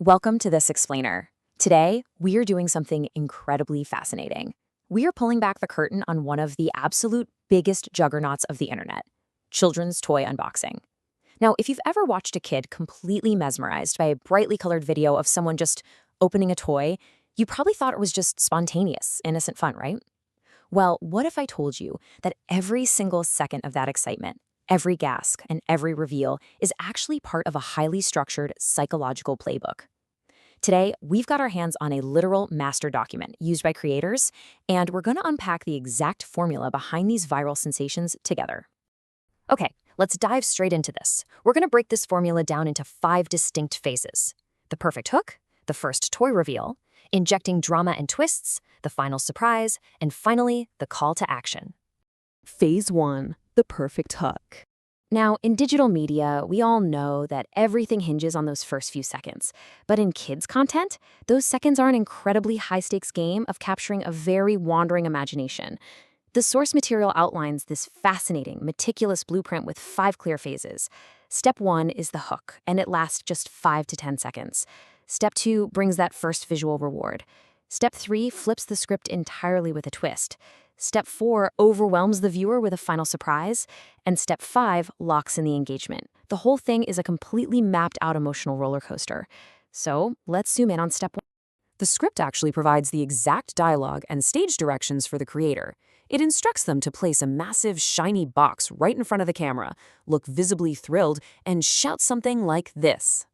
Welcome to This Explainer. Today, we are doing something incredibly fascinating. We are pulling back the curtain on one of the absolute biggest juggernauts of the internet, children's toy unboxing. Now, if you've ever watched a kid completely mesmerized by a brightly colored video of someone just opening a toy, you probably thought it was just spontaneous, innocent fun, right? Well, what if I told you that every single second of that excitement, every gasp, and every reveal is actually part of a highly structured psychological playbook? Today, we've got our hands on a literal master document used by creators, and we're going to unpack the exact formula behind these viral sensations together. Okay, let's dive straight into this. We're going to break this formula down into 5 distinct phases: the perfect hook, the first toy reveal, injecting drama and twists, the final surprise, and finally, the call to action. Phase 1, the perfect hook. Now, in digital media, we all know that everything hinges on those first few seconds. But in kids' content, those seconds are an incredibly high-stakes game of capturing a very wandering imagination. The source material outlines this fascinating, meticulous blueprint with 5 clear phases. Step 1 is the hook, and it lasts just 5 to 10 seconds. Step 2 brings that first visual reward. Step 3 flips the script entirely with a twist. Step 4 overwhelms the viewer with a final surprise, and Step 5 locks in the engagement. The whole thing is a completely mapped-out emotional roller coaster. So let's zoom in on Step 1. The script actually provides the exact dialogue and stage directions for the creator. It instructs them to place a massive, shiny box right in front of the camera, look visibly thrilled, and shout something like this.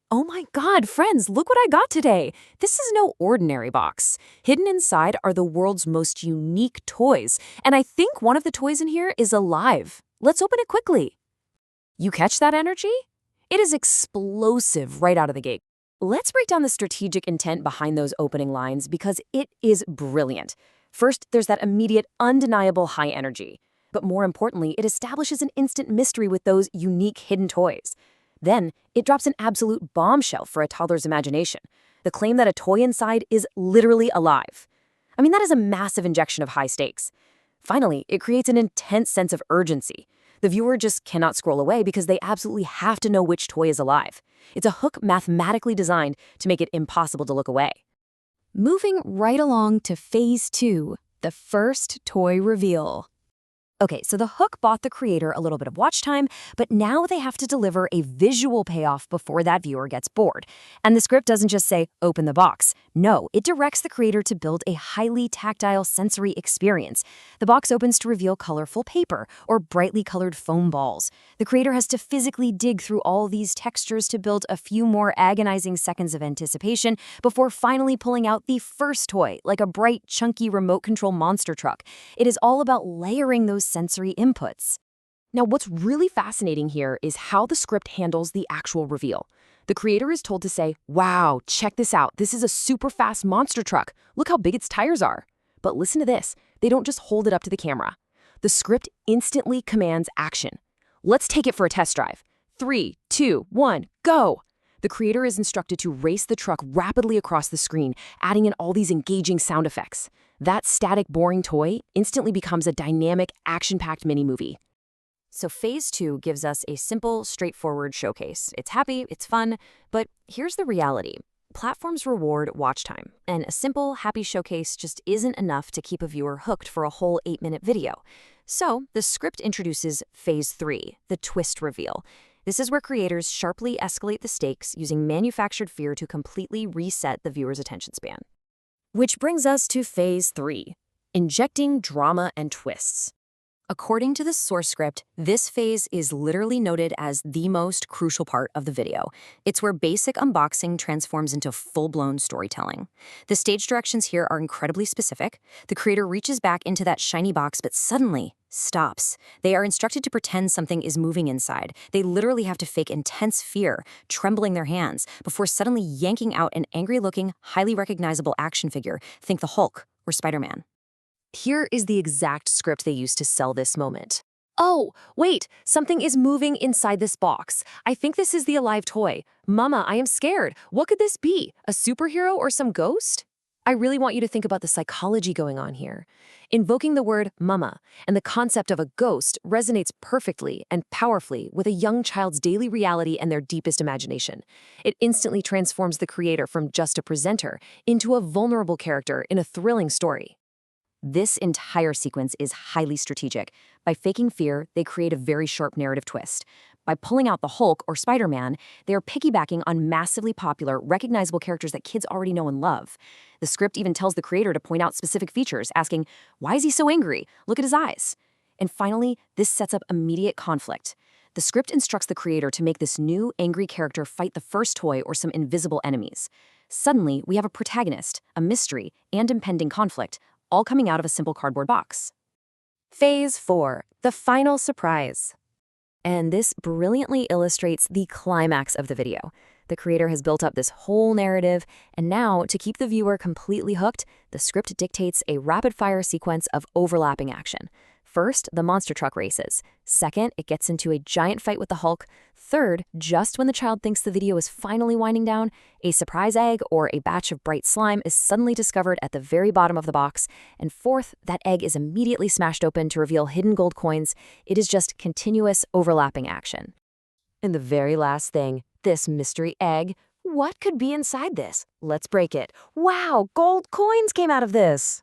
"Oh my God, friends, look what I got today! This is no ordinary box. Hidden inside are the world's most unique toys, and I think one of the toys in here is alive. Let's open it quickly." You catch that energy? It is explosive right out of the gate. Let's break down the strategic intent behind those opening lines because it is brilliant. First, there's that immediate, undeniable high energy. But more importantly, it establishes an instant mystery with those unique hidden toys. Then, it drops an absolute bombshell for a toddler's imagination, the claim that a toy inside is literally alive. I mean, that is a massive injection of high stakes. Finally, it creates an intense sense of urgency. The viewer just cannot scroll away because they absolutely have to know which toy is alive. It's a hook mathematically designed to make it impossible to look away. Moving right along to Phase 2, the first toy reveal. Okay, so the hook bought the creator a little bit of watch time, but now they have to deliver a visual payoff before that viewer gets bored. And the script doesn't just say, open the box. No, it directs the creator to build a highly tactile sensory experience. The box opens to reveal colorful paper or brightly colored foam balls. The creator has to physically dig through all these textures to build a few more agonizing seconds of anticipation before finally pulling out the first toy, like a bright, chunky remote control monster truck. It is all about layering those sensory inputs. Now, what's really fascinating here is how the script handles the actual reveal. The creator is told to say, "Wow, check this out. This is a super fast monster truck. Look how big its tires are." But listen to this. They don't just hold it up to the camera. The script instantly commands action. "Let's take it for a test drive. 3, 2, 1, go." The creator is instructed to race the truck rapidly across the screen, adding in all these engaging sound effects. That static, boring toy instantly becomes a dynamic, action-packed mini-movie. So Phase 2 gives us a simple, straightforward showcase. It's happy, it's fun, but here's the reality. Platforms reward watch time, and a simple, happy showcase just isn't enough to keep a viewer hooked for a whole 8-minute video. So the script introduces Phase 3, the twist reveal. This is where creators sharply escalate the stakes using manufactured fear to completely reset the viewer's attention span. Which brings us to Phase 3, injecting drama and twists. According to the source script, this phase is literally noted as the most crucial part of the video. It's where basic unboxing transforms into full-blown storytelling. The stage directions here are incredibly specific. The creator reaches back into that shiny box, but suddenly stops. They are instructed to pretend something is moving inside. They literally have to fake intense fear, trembling their hands, before suddenly yanking out an angry-looking, highly recognizable action figure. Think the Hulk or Spider-Man. Here is the exact script they used to sell this moment. "Oh, wait, something is moving inside this box. I think this is the alive toy. Mama, I am scared. What could this be? A superhero or some ghost?" I really want you to think about the psychology going on here. Invoking the word mama and the concept of a ghost resonates perfectly and powerfully with a young child's daily reality and their deepest imagination. It instantly transforms the creator from just a presenter into a vulnerable character in a thrilling story. This entire sequence is highly strategic. By faking fear, they create a very sharp narrative twist. By pulling out the Hulk or Spider-Man, they are piggybacking on massively popular, recognizable characters that kids already know and love. The script even tells the creator to point out specific features, asking, "Why is he so angry? Look at his eyes." And finally, this sets up immediate conflict. The script instructs the creator to make this new, angry character fight the first toy or some invisible enemies. Suddenly, we have a protagonist, a mystery, and impending conflict, all coming out of a simple cardboard box. Phase 4, the final surprise. And this brilliantly illustrates the climax of the video. The creator has built up this whole narrative, and now, to keep the viewer completely hooked, the script dictates a rapid-fire sequence of overlapping action. First, the monster truck races. Second, it gets into a giant fight with the Hulk. Third, just when the child thinks the video is finally winding down, a surprise egg or a batch of bright slime is suddenly discovered at the very bottom of the box. And fourth, that egg is immediately smashed open to reveal hidden gold coins. It is just continuous overlapping action. And the very last thing, this mystery egg. What could be inside this? Let's break it. Wow, gold coins came out of this!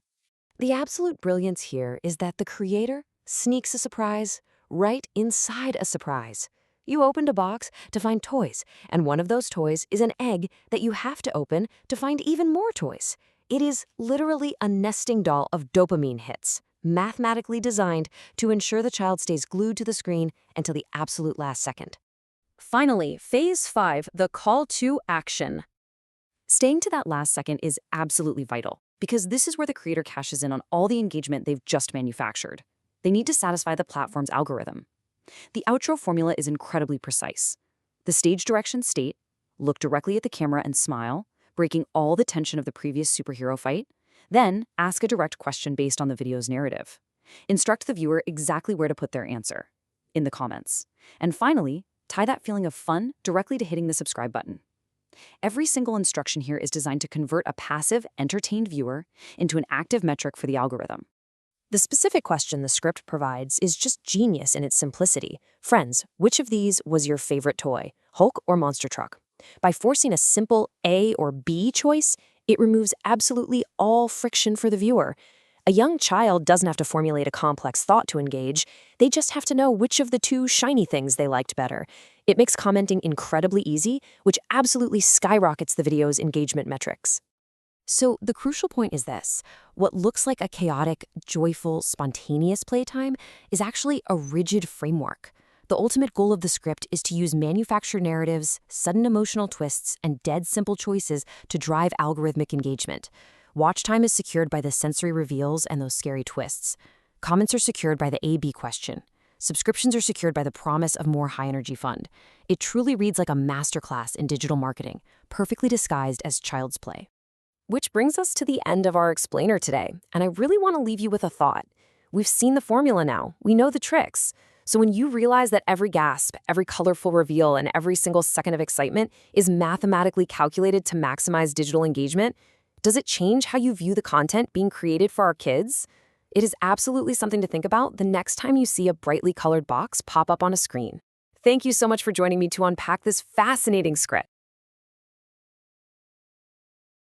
The absolute brilliance here is that the creator sneaks a surprise right inside a surprise. You opened a box to find toys, and one of those toys is an egg that you have to open to find even more toys. It is literally a nesting doll of dopamine hits, mathematically designed to ensure the child stays glued to the screen until the absolute last second. Finally, Phase 5, the call to action. Staying to that last second is absolutely vital, because this is where the creator cashes in on all the engagement they've just manufactured. They need to satisfy the platform's algorithm. The outro formula is incredibly precise. The stage directions state, look directly at the camera and smile, breaking all the tension of the previous superhero fight. Then, ask a direct question based on the video's narrative. Instruct the viewer exactly where to put their answer, in the comments. And finally, tie that feeling of fun directly to hitting the subscribe button. Every single instruction here is designed to convert a passive, entertained viewer into an active metric for the algorithm. The specific question the script provides is just genius in its simplicity. Friends, which of these was your favorite toy, Hulk or Monster Truck? By forcing a simple A or B choice, it removes absolutely all friction for the viewer. A young child doesn't have to formulate a complex thought to engage. They just have to know which of the two shiny things they liked better. It makes commenting incredibly easy, which absolutely skyrockets the video's engagement metrics. So the crucial point is this. What looks like a chaotic, joyful, spontaneous playtime is actually a rigid framework. The ultimate goal of the script is to use manufactured narratives, sudden emotional twists, and dead simple choices to drive algorithmic engagement. Watch time is secured by the sensory reveals and those scary twists. Comments are secured by the A-B question. Subscriptions are secured by the promise of more high-energy fun. It truly reads like a masterclass in digital marketing, perfectly disguised as child's play. Which brings us to the end of our explainer today, and I really want to leave you with a thought. We've seen the formula now. We know the tricks. So when you realize that every gasp, every colorful reveal, and every single second of excitement is mathematically calculated to maximize digital engagement, does it change how you view the content being created for our kids? It is absolutely something to think about the next time you see a brightly colored box pop up on a screen. Thank you so much for joining me to unpack this fascinating script.